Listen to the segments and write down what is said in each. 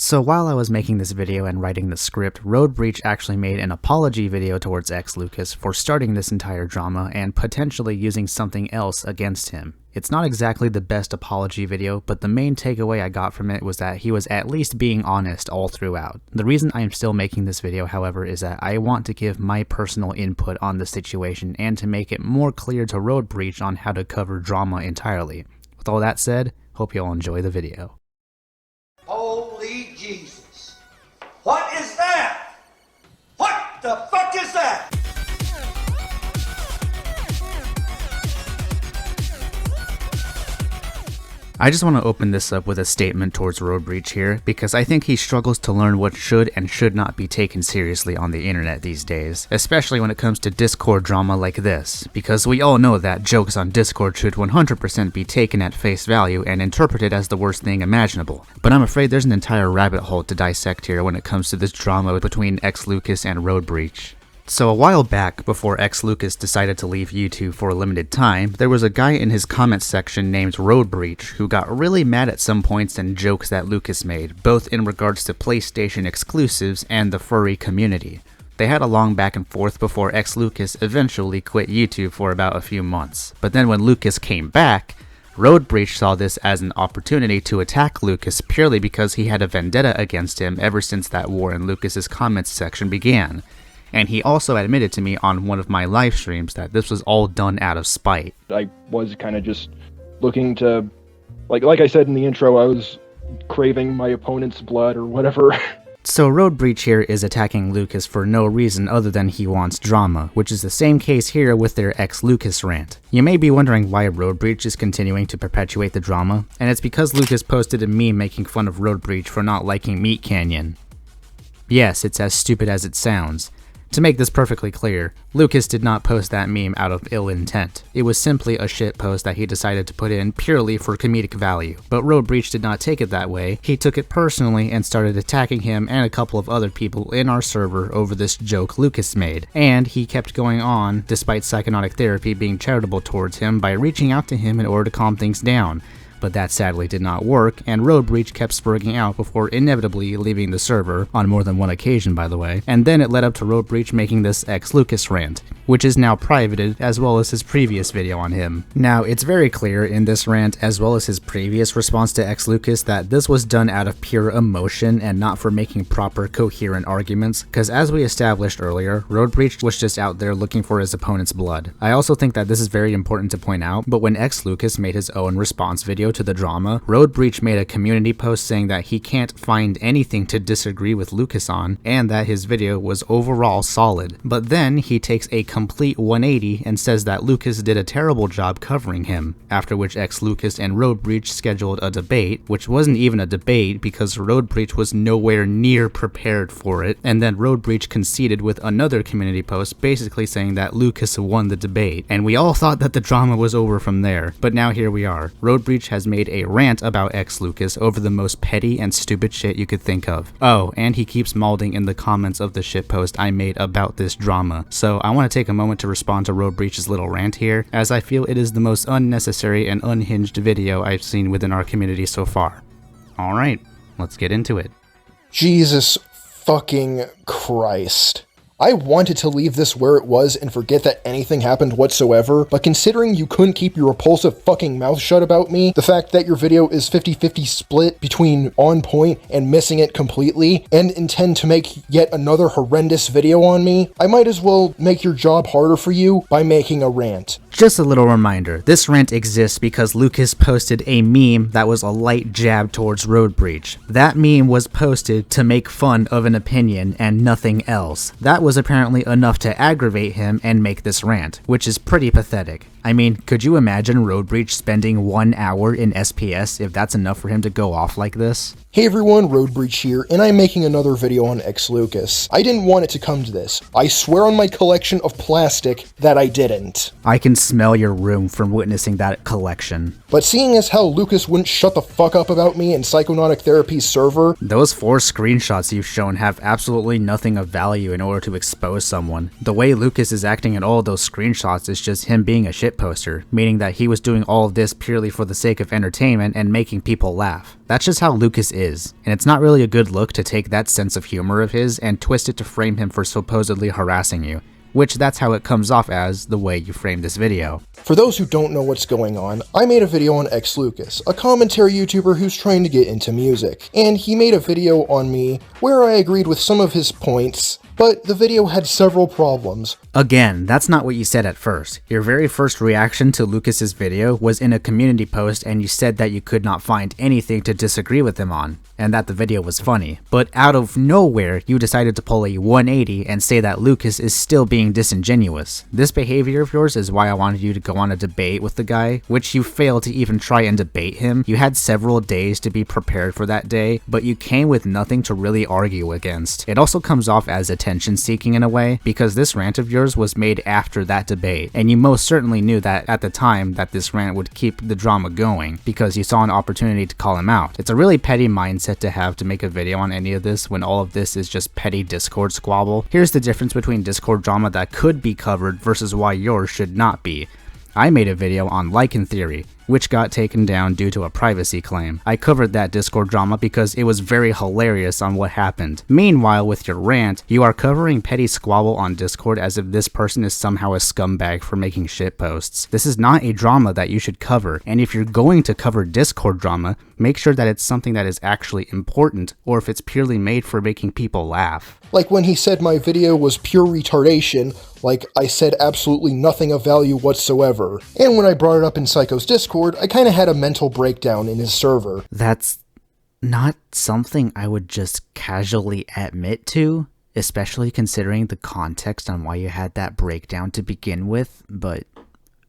So while I was making this video and writing the script, Roadbreach actually made an apology video towards xLukaz for starting this entire drama and potentially using something else against him. It's not exactly the best apology video, but the main takeaway I got from it was that he was at least being honest all throughout. The reason I am still making this video, however, is that I want to give my personal input on the situation and to make it more clear to Roadbreach on how to cover drama entirely. With all that said, hope you all enjoy the video. Holy Jesus. What is that? What the fuck is that? I just want to open this up with a statement towards Roadbreach here, because I think he struggles to learn what should and should not be taken seriously on the internet these days, especially when it comes to Discord drama like this, because we all know that jokes on Discord should 100% be taken at face value and interpreted as the worst thing imaginable. But I'm afraid there's an entire rabbit hole to dissect here when it comes to this drama between xLukaz and Roadbreach. So a while back, before xLukaz decided to leave YouTube for a limited time, there was a guy in his comments section named Roadbreach who got really mad at some points and jokes that Lukaz made, both in regards to PlayStation exclusives and the furry community. They had a long back and forth before xLukaz eventually quit YouTube for about a few months. But then when Lukaz came back, Roadbreach saw this as an opportunity to attack Lukaz purely because he had a vendetta against him ever since that war in Lukaz's comments section began. And he also admitted to me on one of my live streams that this was all done out of spite. I was kind of just looking to, like I said in the intro, I was craving my opponent's blood or whatever. So Roadbreach here is attacking Lukaz for no reason other than he wants drama, which is the same case here with their xLukaz rant. You may be wondering why Roadbreach is continuing to perpetuate the drama, and it's because Lukaz posted a meme making fun of Roadbreach for not liking Meat Canyon. Yes, it's as stupid as it sounds. To make this perfectly clear, Lukaz did not post that meme out of ill intent. It was simply a shit post that he decided to put in purely for comedic value. But Roadbreach did not take it that way. He took it personally and started attacking him and a couple of other people in our server over this joke Lukaz made. And he kept going on, despite psychotic therapy being charitable towards him, by reaching out to him in order to calm things down. But that sadly did not work, and Roadbreach kept spurging out before inevitably leaving the server, on more than one occasion by the way, and then it led up to Roadbreach making this xLukaz rant, which is now privated as well as his previous video on him. Now, it's very clear in this rant as well as his previous response to xLukaz that this was done out of pure emotion and not for making proper coherent arguments, because as we established earlier, Roadbreach was just out there looking for his opponent's blood. I also think that this is very important to point out, but when xLukaz made his own response video to the drama, Roadbreach made a community post saying that he can't find anything to disagree with Lukaz on, and that his video was overall solid. But then he takes a complete 180 and says that Lukaz did a terrible job covering him, after which xLukaz and Roadbreach scheduled a debate, which wasn't even a debate because Roadbreach was nowhere near prepared for it, and then Roadbreach conceded with another community post basically saying that Lukaz won the debate, and we all thought that the drama was over from there, but now here we are. Roadbreach has made a rant about xLukaz over the most petty and stupid shit you could think of. Oh, and he keeps malding in the comments of the shitpost I made about this drama, so I want to take a moment to respond to Roadbreach's little rant here, as I feel it is the most unnecessary and unhinged video I've seen within our community so far. Alright, let's get into it. Jesus fucking Christ. I wanted to leave this where it was and forget that anything happened whatsoever, but considering you couldn't keep your repulsive fucking mouth shut about me, the fact that your video is 50-50 split between on point and missing it completely, and intend to make yet another horrendous video on me, I might as well make your job harder for you by making a rant. Just a little reminder, this rant exists because Lukaz posted a meme that was a light jab towards Roadbreach. That meme was posted to make fun of an opinion and nothing else. That was apparently enough to aggravate him and make this rant, which is pretty pathetic. I mean, could you imagine Roadbreach spending 1 hour in SPS if that's enough for him to go off like this? Hey everyone, Roadbreach here, and I'm making another video on xLukaz. I didn't want it to come to this. I swear on my collection of plastic that I didn't. I can smell your room from witnessing that collection. But seeing as how Lukaz wouldn't shut the fuck up about me in Psychonautic Therapy's server... Those 4 screenshots you've shown have absolutely nothing of value in order to expose someone. The way Lukaz is acting in all those screenshots is just him being a shit shitposter, meaning that he was doing all of this purely for the sake of entertainment and making people laugh. That's just how Lucas is, and it's not really a good look to take that sense of humor of his and twist it to frame him for supposedly harassing you. Which that's how it comes off as the way you frame this video. For those who don't know what's going on, I made a video on xLukaz, a commentary YouTuber who's trying to get into music, and he made a video on me where I agreed with some of his points, but the video had several problems. Again, that's not what you said at first. Your very first reaction to Lucas's video was in a community post and you said that you could not find anything to disagree with him on, and that the video was funny. But out of nowhere, you decided to pull a 180 and say that Lucas is still being disingenuous. This behavior of yours is why I wanted you to go on a debate with the guy, which you failed to even try and debate him. You had several days to be prepared for that day, but you came with nothing to really argue against. It also comes off as attention seeking in a way, because this rant of yours was made after that debate, and you most certainly knew that at the time that this rant would keep the drama going, because you saw an opportunity to call him out. It's a really petty mindset to have to make a video on any of this when all of this is just petty Discord squabble. Here's the difference between Discord drama that could be covered versus why yours should not be. I made a video on Lichen Theory, which got taken down due to a privacy claim. I covered that Discord drama because it was very hilarious on what happened. Meanwhile, with your rant, you are covering petty squabble on Discord as if this person is somehow a scumbag for making shitposts. This is not a drama that you should cover, and if you're going to cover Discord drama, make sure that it's something that is actually important, or if it's purely made for making people laugh. Like when he said my video was pure retardation, like I said absolutely nothing of value whatsoever. And when I brought it up in Psycho's Discord, I kinda had a mental breakdown in his server. That's not something I would just casually admit to, especially considering the context on why you had that breakdown to begin with, but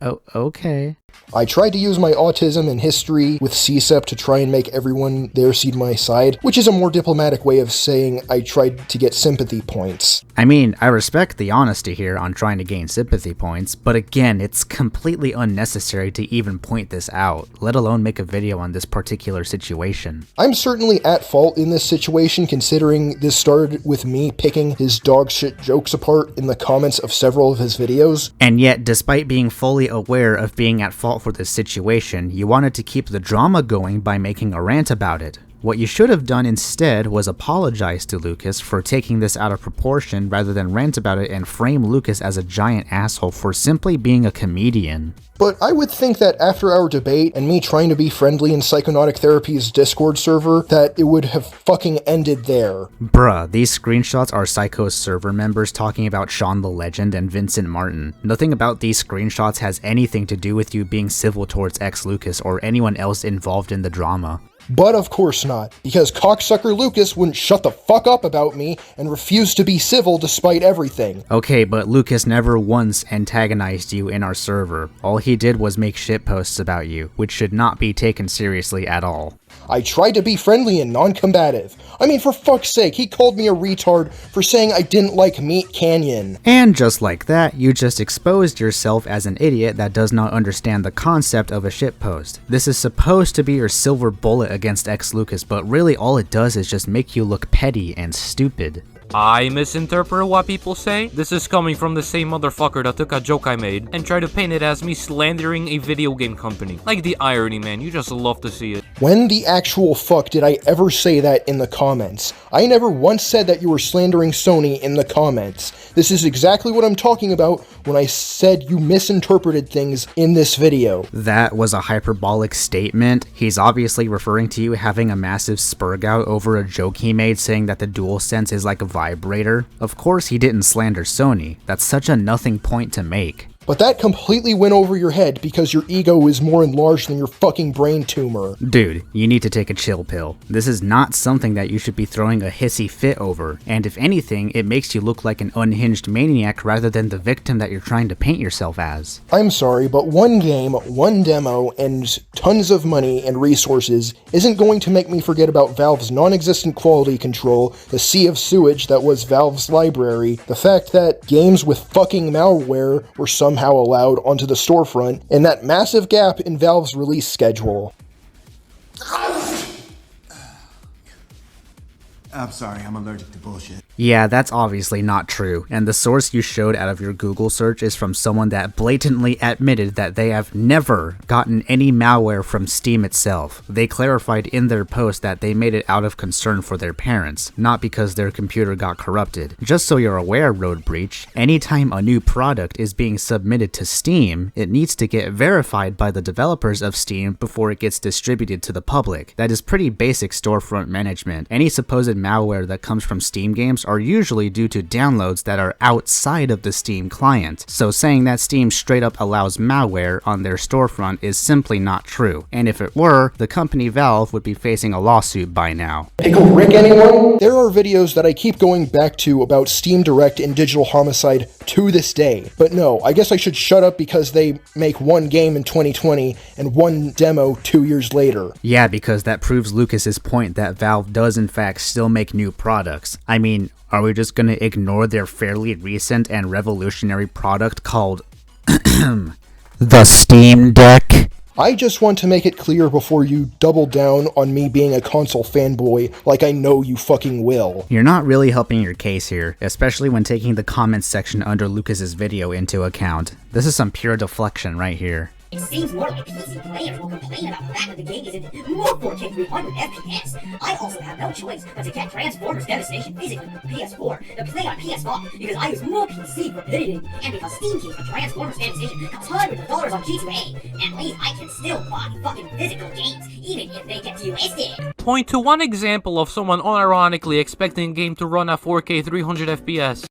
oh, okay. I tried to use my autism and history with CSEP to try and make everyone there see my side, which is a more diplomatic way of saying I tried to get sympathy points. I mean, I respect the honesty here on trying to gain sympathy points, but again, it's completely unnecessary to even point this out, let alone make a video on this particular situation. I'm certainly at fault in this situation, considering this started with me picking his dog shit jokes apart in the comments of several of his videos. And yet, despite being fully aware of being at fault for this situation, you wanted to keep the drama going by making a rant about it. What you should have done instead was apologize to Lucas for taking this out of proportion rather than rant about it and frame Lucas as a giant asshole for simply being a comedian. But I would think that after our debate and me trying to be friendly in Psychonautic Therapy's Discord server, that it would have fucking ended there. Bruh, these screenshots are Psycho's server members talking about Sean the Legend and Vincent Martin. Nothing about these screenshots has anything to do with you being civil towards xLukaz or anyone else involved in the drama. But of course not, because cocksucker Lucas wouldn't shut the fuck up about me and refused to be civil despite everything. Okay, but Lucas never once antagonized you in our server. All he did was make shitposts about you, which should not be taken seriously at all. I tried to be friendly and non-combative. I mean, for fuck's sake, he called me a retard for saying I didn't like Meat Canyon. And just like that, you just exposed yourself as an idiot that does not understand the concept of a shitpost. This is supposed to be your silver bullet against xLukaz, but really all it does is just make you look petty and stupid. I misinterpret what people say? This is coming from the same motherfucker that took a joke I made and tried to paint it as me slandering a video game company. Like the irony, man, you just love to see it. When the actual fuck did I ever say that in the comments? I never once said that you were slandering Sony in the comments. This is exactly what I'm talking about when I said you misinterpreted things in this video. That was a hyperbolic statement. He's obviously referring to you having a massive spurg out over a joke he made saying that the DualSense is like a vibrator. Of course he didn't slander Sony. That's such a nothing point to make. But that completely went over your head because your ego is more enlarged than your fucking brain tumor. Dude, you need to take a chill pill. This is not something that you should be throwing a hissy fit over, and if anything, it makes you look like an unhinged maniac rather than the victim that you're trying to paint yourself as. I'm sorry, but one game, one demo, and tons of money and resources isn't going to make me forget about Valve's non-existent quality control, the sea of sewage that was Valve's library, the fact that games with fucking malware were somehow allowed onto the storefront, and that massive gap in Valve's release schedule. I'm sorry, I'm allergic to bullshit. Yeah, that's obviously not true, and the source you showed out of your Google search is from someone that blatantly admitted that they have never gotten any malware from Steam itself. They clarified in their post that they made it out of concern for their parents, not because their computer got corrupted. Just so you're aware, Roadbreach, anytime a new product is being submitted to Steam, it needs to get verified by the developers of Steam before it gets distributed to the public. That is pretty basic storefront management. Any supposed malware that comes from Steam games are usually due to downloads that are outside of the Steam client, so saying that Steam straight up allows malware on their storefront is simply not true, and if it were, the company Valve would be facing a lawsuit by now. Pickle Rick, anyone? There are videos that I keep going back to about Steam Direct and Digital Homicide to this day, but no, I guess I should shut up because they make one game in 2020 and one demo 2 years later. Yeah, because that proves Lucas's point that Valve does in fact still make new products. I mean, are we just gonna ignore their fairly recent and revolutionary product called the Steam Deck? I just want to make it clear before you double down on me being a console fanboy like I know you fucking will. You're not really helping your case here, especially when taking the comments section under Lucas's video into account. This is some pure deflection right here. It seems more like PC players will complain about the fact that the game isn't more 4K 300 FPS. I also have no choice but to get Transformers Devastation physically on PS4 to play on PS5 because I use more PC for editing and because Steam keeps for Transformers Devastation costs hundreds of dollars on G2A. At least I can still buy fucking physical games even if they get USD. Point to one example of someone unironically expecting a game to run at 4K 300 FPS.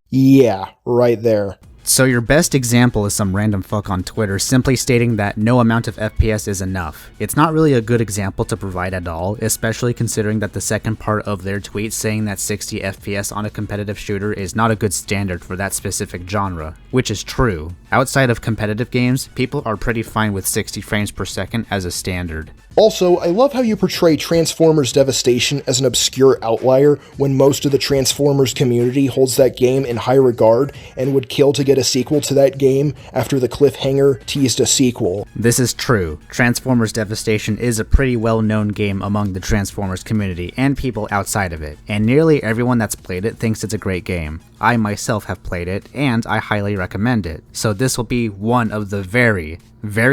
Yeah, right there. So your best example is some random fuck on Twitter simply stating that no amount of FPS is enough. It's not really a good example to provide at all, especially considering that the second part of their tweet saying that 60 FPS on a competitive shooter is not a good standard for that specific genre, which is true. Outside of competitive games, people are pretty fine with 60 frames per second as a standard. Also, I love how you portray Transformers Devastation as an obscure outlier when most of the Transformers community holds that game in high regard and would kill to get a sequel to that game after the cliffhanger teased a sequel. This is true. Transformers Devastation is a pretty well-known game among the Transformers community and people outside of it, and nearly everyone that's played it thinks it's a great game. I myself have played it, and I highly recommend it. So this will be one of the very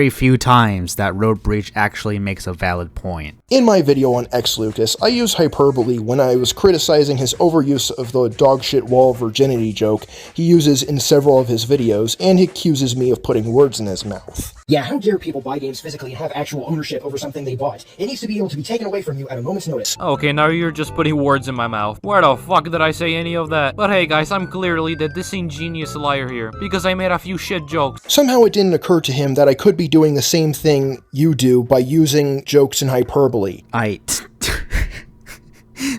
few times that Roadbreach actually makes a valid point. In my video on xLukaz, I use hyperbole when I was criticizing his overuse of the dogshit wall virginity joke he uses in several of his videos, and he accuses me of putting words in his mouth. Yeah, how dare people buy games physically and have actual ownership over something they bought? It needs to be able to be taken away from you at a moment's notice. Okay, now you're just putting words in my mouth. Where the fuck did I say any of that? But hey guys, I'm clearly the disingenuous liar here, because I made a few shit jokes. Somehow it didn't occur to him that I could be doing the same thing you do by using jokes and hyperbole.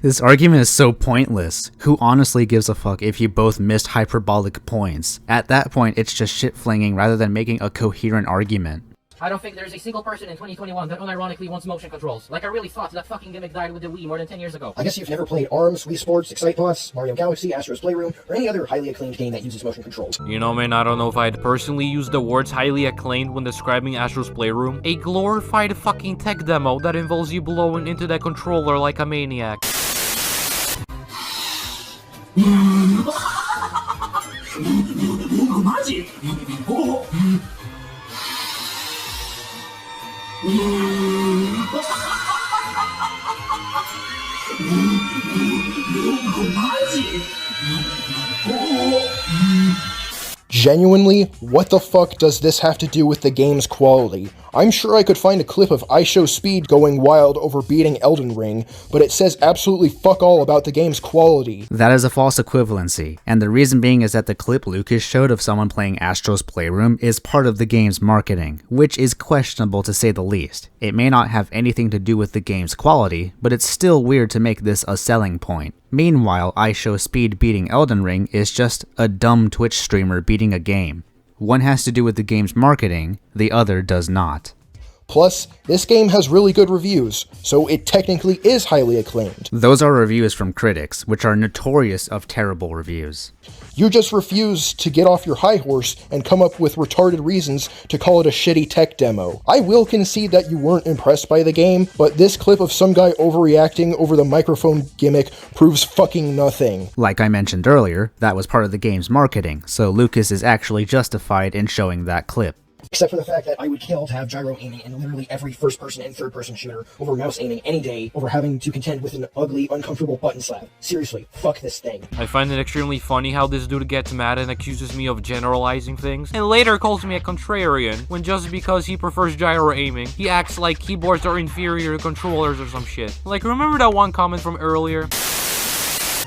This argument is so pointless. Who honestly gives a fuck if you both missed hyperbolic points? At that point, it's just shit-flinging rather than making a coherent argument. I don't think there's a single person in 2021 that unironically wants motion controls. Like I really thought that fucking gimmick died with the Wii more than 10 years ago. I guess you've never played ARMS, Wii Sports, Excite Plus, Mario Galaxy, Astro's Playroom, or any other highly acclaimed game that uses motion controls. You know, man, I don't know if I'd personally use the words highly acclaimed when describing Astro's Playroom. A glorified fucking tech demo that involves you blowing into that controller like a maniac. Genuinely, what the fuck does this have to do with the game's quality? I'm sure I could find a clip of IShowSpeed going wild over beating Elden Ring, but it says absolutely fuck all about the game's quality. That is a false equivalency, and the reason being is that the clip Lucas showed of someone playing Astro's Playroom is part of the game's marketing, which is questionable to say the least. It may not have anything to do with the game's quality, but it's still weird to make this a selling point. Meanwhile, IShowSpeed beating Elden Ring is just a dumb Twitch streamer beating a game. One has to do with the game's marketing, the other does not. Plus, this game has really good reviews, so it technically is highly acclaimed. Those are reviews from critics, which are notorious of terrible reviews. You just refuse to get off your high horse and come up with retarded reasons to call it a shitty tech demo. I will concede that you weren't impressed by the game, but this clip of some guy overreacting over the microphone gimmick proves fucking nothing. Like I mentioned earlier, that was part of the game's marketing, so Lucas is actually justified in showing that clip. Except for the fact that I would kill to have gyro aiming in literally every first-person and third-person shooter over mouse aiming any day over having to contend with an ugly, uncomfortable button slap. Seriously, fuck this thing. I find it extremely funny how this dude gets mad and accuses me of generalizing things, and later calls me a contrarian, when just because he prefers gyro aiming, he acts like keyboards are inferior to controllers or some shit. Like, remember that one comment from earlier?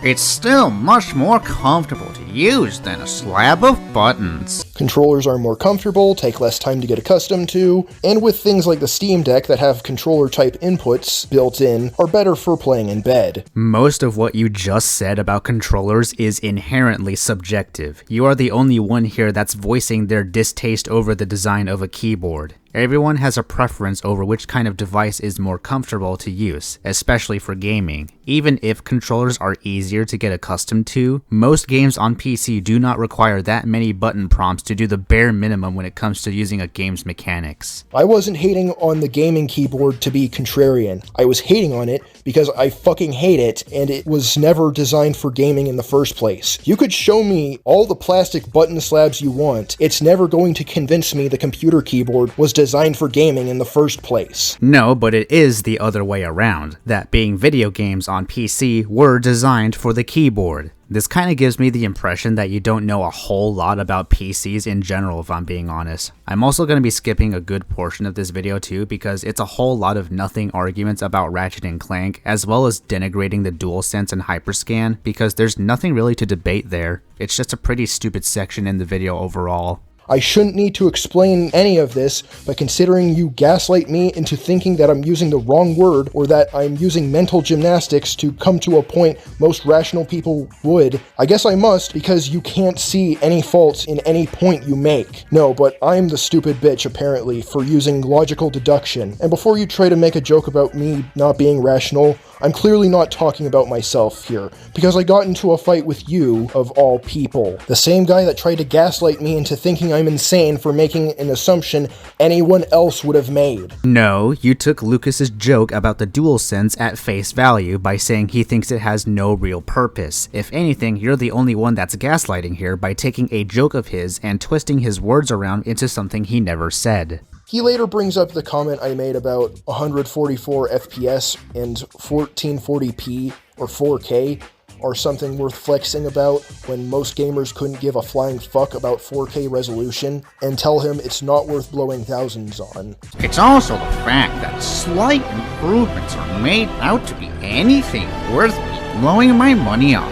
It's still much more comfortable to use than a slab of buttons. Controllers are more comfortable, take less time to get accustomed to, and with things like the Steam Deck that have controller-type inputs built in, are better for playing in bed. Most of what you just said about controllers is inherently subjective. You are the only one here that's voicing their distaste over the design of a keyboard. Everyone has a preference over which kind of device is more comfortable to use, especially for gaming. Even if controllers are easier to get accustomed to, most games on PC do not require that many button prompts to do the bare minimum when it comes to using a game's mechanics. I wasn't hating on the gaming keyboard to be contrarian. I was hating on it because I fucking hate it, and it was never designed for gaming in the first place. You could show me all the plastic button slabs you want, it's never going to convince me the computer keyboard was designed for gaming in the first place. No, but it is the other way around, that being video games on PC were designed for the keyboard. This kind of gives me the impression that you don't know a whole lot about PCs in general, if I'm being honest. I'm also going to be skipping a good portion of this video too, because it's a whole lot of nothing arguments about Ratchet & Clank, as well as denigrating the DualSense and Hyperscan, because there's nothing really to debate there. It's just a pretty stupid section in the video overall. I shouldn't need to explain any of this, but considering you gaslight me into thinking that I'm using the wrong word or that I'm using mental gymnastics to come to a point most rational people would, I guess I must because you can't see any faults in any point you make. No, but I'm the stupid bitch apparently for using logical deduction. And before you try to make a joke about me not being rational, I'm clearly not talking about myself here, because I got into a fight with you, of all people. The same guy that tried to gaslight me into thinking I'm insane for making an assumption anyone else would have made. No, you took Lucas's joke about the DualSense at face value by saying he thinks it has no real purpose. If anything, you're the only one that's gaslighting here by taking a joke of his and twisting his words around into something he never said. He later brings up the comment I made about 144 FPS and 1440p or 4K are something worth flexing about when most gamers couldn't give a flying fuck about 4K resolution, and tell him it's not worth blowing thousands on. It's also the fact that slight improvements are made out to be anything worth me blowing my money on.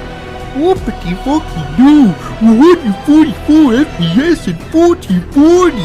Whoopity fucky do, 144 FPS and 1440.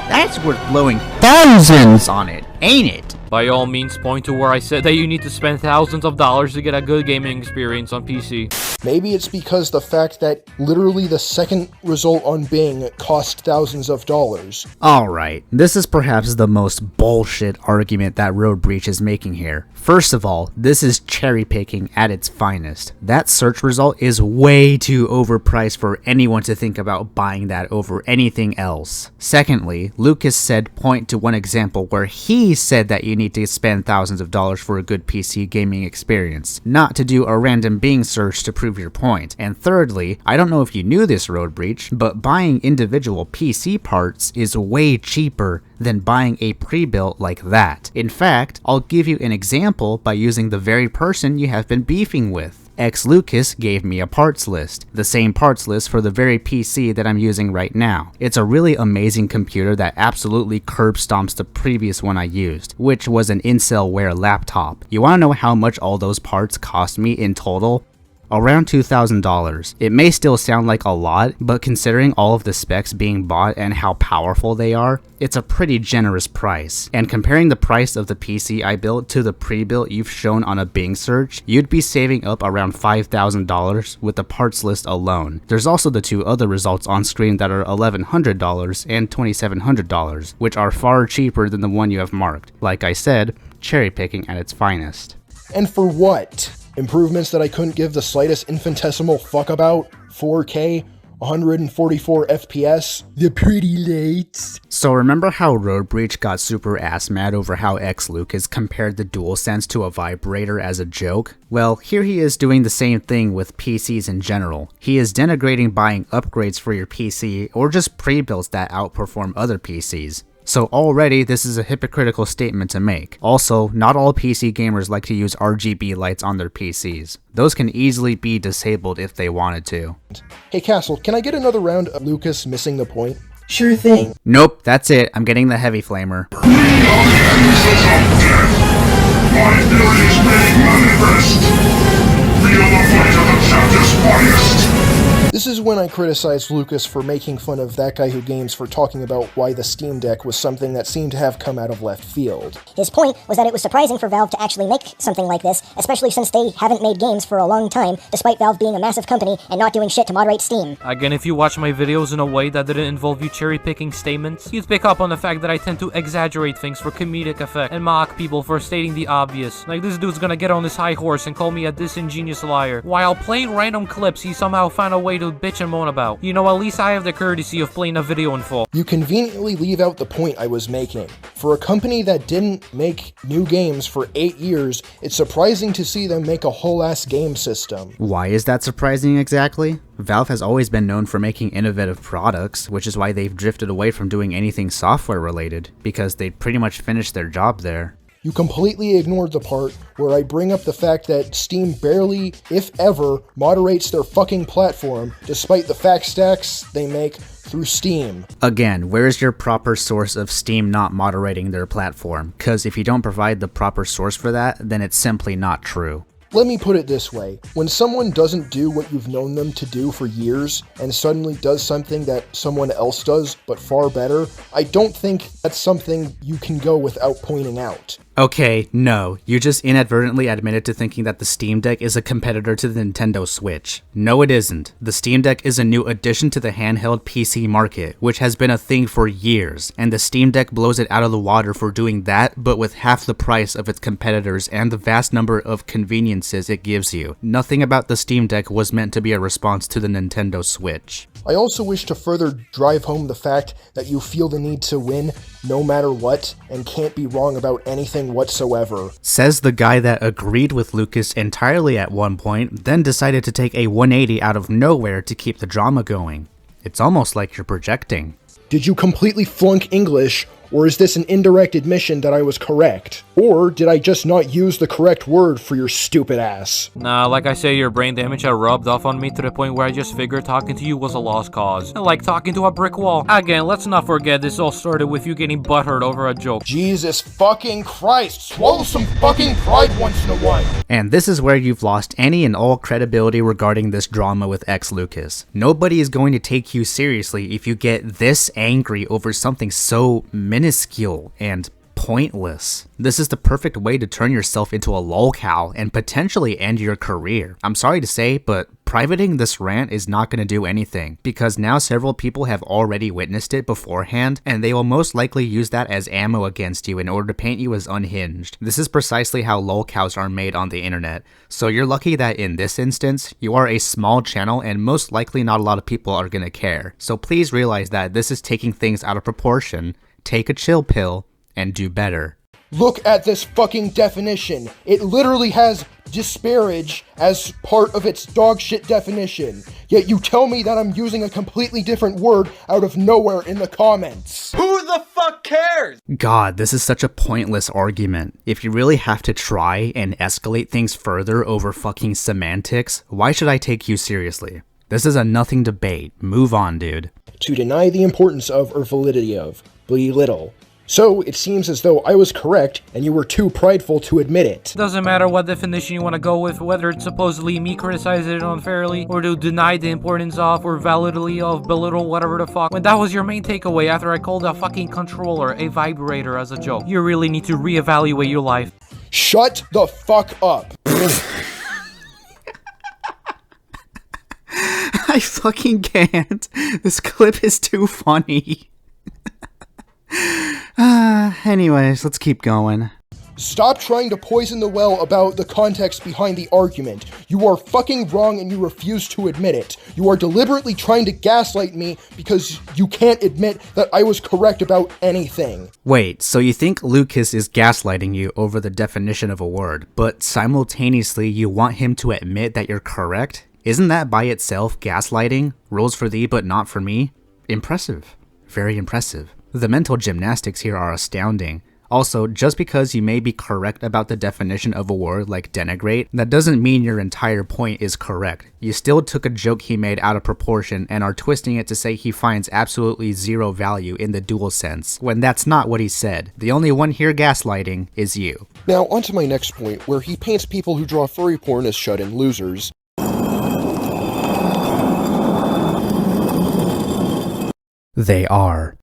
That's worth blowing thousands on it, ain't it? By all means, point to where I said that you need to spend thousands of dollars to get a good gaming experience on PC. Maybe it's because the fact that literally the second result on Bing cost thousands of dollars. Alright, this is perhaps the most bullshit argument that Roadbreach is making here. First of all, this is cherry picking at its finest. That search result is way too overpriced for anyone to think about buying that over anything else. Secondly, Lucas said point to one example where he said that you need to spend thousands of dollars for a good PC gaming experience, not to do a random Bing search to prove your point. And thirdly, I don't know if you knew this, Roadbreach, but buying individual PC parts is way cheaper than buying a pre-built like that. In fact, I'll give you an example by using the very person you have been beefing with. xLukaz gave me a parts list, the same parts list for the very PC that I'm using right now. It's a really amazing computer that absolutely curb stomps the previous one I used, which was an Incelware laptop. You wanna know how much all those parts cost me in total? Around $2,000. It may still sound like a lot, but considering all of the specs being bought and how powerful they are, it's a pretty generous price. And comparing the price of the PC I built to the pre-built you've shown on a Bing search, you'd be saving up around $5,000 with the parts list alone. There's also the two other results on screen that are $1,100 and $2,700, which are far cheaper than the one you have marked. Like I said, cherry picking at its finest. And for what? Improvements that I couldn't give the slightest infinitesimal fuck about? 4K? 144 FPS? The pretty lights? So remember how Roadbreach got super ass mad over how xLukaz compared the DualSense to a vibrator as a joke? Well, here he is doing the same thing with PCs in general. He is denigrating buying upgrades for your PC or just pre-builds that outperform other PCs. So already this is a hypocritical statement to make. Also, not all PC gamers like to use RGB lights on their PCs. Those can easily be disabled if they wanted to. Hey Castle, can I get another round of Lucas missing the point? Sure thing. Nope, that's it. I'm getting the heavy flamer. This is when I criticized Lucas for making fun of That Guy Who Games for talking about why the Steam Deck was something that seemed to have come out of left field. His point was that it was surprising for Valve to actually make something like this, especially since they haven't made games for a long time, despite Valve being a massive company and not doing shit to moderate Steam. Again, if you watch my videos in a way that didn't involve you cherry-picking statements, you'd pick up on the fact that I tend to exaggerate things for comedic effect and mock people for stating the obvious. Like, this dude's gonna get on his high horse and call me a disingenuous liar, while playing random clips he somehow found a way to bitch and moan about. You know, at least I have the courtesy of playing a video in full. You conveniently leave out the point I was making. For a company that didn't make new games for 8 years, it's surprising to see them make a whole-ass game system. Why is that surprising exactly? Valve has always been known for making innovative products, which is why they've drifted away from doing anything software related, because they pretty much finished their job there. You completely ignored the part where I bring up the fact that Steam barely, if ever, moderates their fucking platform, despite the fact stacks they make through Steam. Again, where's your proper source of Steam not moderating their platform? Cause if you don't provide the proper source for that, then it's simply not true. Let me put it this way. When someone doesn't do what you've known them to do for years, and suddenly does something that someone else does, but far better, I don't think that's something you can go without pointing out. Okay, no, you just inadvertently admitted to thinking that the Steam Deck is a competitor to the Nintendo Switch. No, it isn't. The Steam Deck is a new addition to the handheld PC market, which has been a thing for years, and the Steam Deck blows it out of the water for doing that, but with half the price of its competitors and the vast number of conveniences it gives you. Nothing about the Steam Deck was meant to be a response to the Nintendo Switch. I also wish to further drive home the fact that you feel the need to win no matter what, and can't be wrong about anything whatsoever. Says the guy that agreed with Lucas entirely at one point, then decided to take a 180 out of nowhere to keep the drama going. It's almost like you're projecting. Did you completely flunk English, or is this an indirect admission that I was correct? Or did I just not use the correct word for your stupid ass? Nah, like I say, your brain damage had rubbed off on me to the point where I just figured talking to you was a lost cause. Like talking to a brick wall. Again, let's not forget this all started with you getting butthurt over a joke. Jesus fucking Christ, swallow some fucking pride once in a while. And this is where you've lost any and all credibility regarding this drama with xLukaz. Nobody is going to take you seriously if you get this angry over something so minuscule and pointless. This is the perfect way to turn yourself into a lolcow and potentially end your career. I'm sorry to say, but privating this rant is not going to do anything, because now several people have already witnessed it beforehand, and they will most likely use that as ammo against you in order to paint you as unhinged. This is precisely how lolcows are made on the internet, so you're lucky that in this instance, you are a small channel and most likely not a lot of people are going to care. So please realize that this is taking things out of proportion, take a chill pill, and do better. Look at this fucking definition. It literally has disparage as part of its dogshit definition. Yet you tell me that I'm using a completely different word out of nowhere in the comments. Who the fuck cares? God, this is such a pointless argument. If you really have to try and escalate things further over fucking semantics, why should I take you seriously? This is a nothing debate. Move on, dude. To deny the importance of or validity of, belittle, So it seems as though I was correct and you were too prideful to admit it. Doesn't matter what definition you want to go with, whether it's supposedly me criticizing it unfairly, or to deny the importance of, or validity of, belittle, whatever the fuck. When that was your main takeaway after I called a fucking controller a vibrator as a joke, you really need to reevaluate your life. Shut the fuck up. I fucking can't. This clip is too funny. Anyways, let's keep going. Stop trying to poison the well about the context behind the argument. You are fucking wrong and you refuse to admit it. You are deliberately trying to gaslight me because you can't admit that I was correct about anything. Wait, so you think Lucas is gaslighting you over the definition of a word, but simultaneously you want him to admit that you're correct? Isn't that by itself gaslighting? Rules for thee but not for me? Impressive. Very impressive. The mental gymnastics here are astounding. Also, just because you may be correct about the definition of a word like denigrate, that doesn't mean your entire point is correct. You still took a joke he made out of proportion and are twisting it to say he finds absolutely zero value in the dual sense, when that's not what he said. The only one here gaslighting is you. Now, on to my next point, where he paints people who draw furry porn as shut-in losers. They are.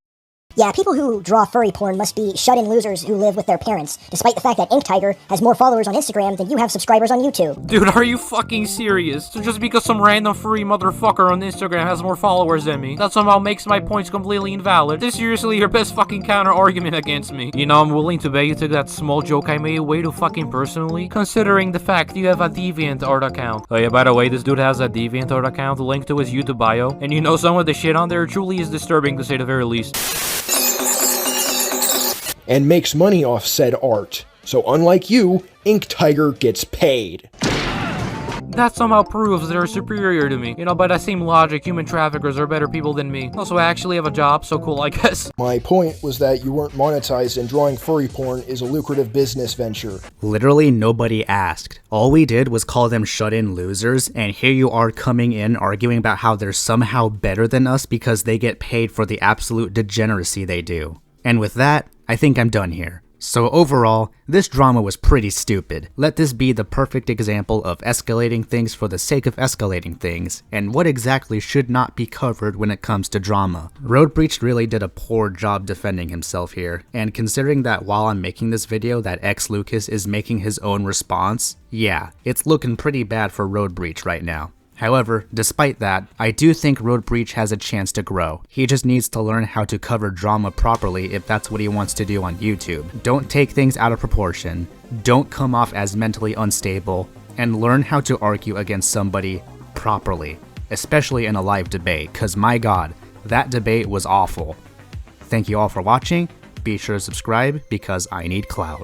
Yeah, people who draw furry porn must be shut-in losers who live with their parents, despite the fact that Ink Tiger has more followers on Instagram than you have subscribers on YouTube. Dude, are you fucking serious? So just because some random furry motherfucker on Instagram has more followers than me, that somehow makes my points completely invalid? This is seriously your best fucking counter-argument against me. You know, I'm willing to bet you took that small joke I made way too fucking personally, considering the fact you have a DeviantArt account. Oh yeah, by the way, this dude has a DeviantArt account linked to his YouTube bio, and you know some of the shit on there truly is disturbing to say the very least. And makes money off said art. So unlike you, Ink Tiger gets paid. That somehow proves they're superior to me. You know, by that same logic, human traffickers are better people than me. Also, I actually have a job, so cool, I guess. My point was that you weren't monetized and drawing furry porn is a lucrative business venture. Literally nobody asked. All we did was call them shut-in losers, and here you are coming in arguing about how they're somehow better than us because they get paid for the absolute degeneracy they do. And with that, I think I'm done here. So overall, this drama was pretty stupid. Let this be the perfect example of escalating things for the sake of escalating things, and what exactly should not be covered when it comes to drama. Roadbreach really did a poor job defending himself here, and considering that while I'm making this video that xLukaz is making his own response, yeah, it's looking pretty bad for Roadbreach right now. However, despite that, I do think Roadbreach has a chance to grow. He just needs to learn how to cover drama properly if that's what he wants to do on YouTube. Don't take things out of proportion, don't come off as mentally unstable, and learn how to argue against somebody properly, especially in a live debate, cause my god, that debate was awful. Thank you all for watching, be sure to subscribe because I need clout.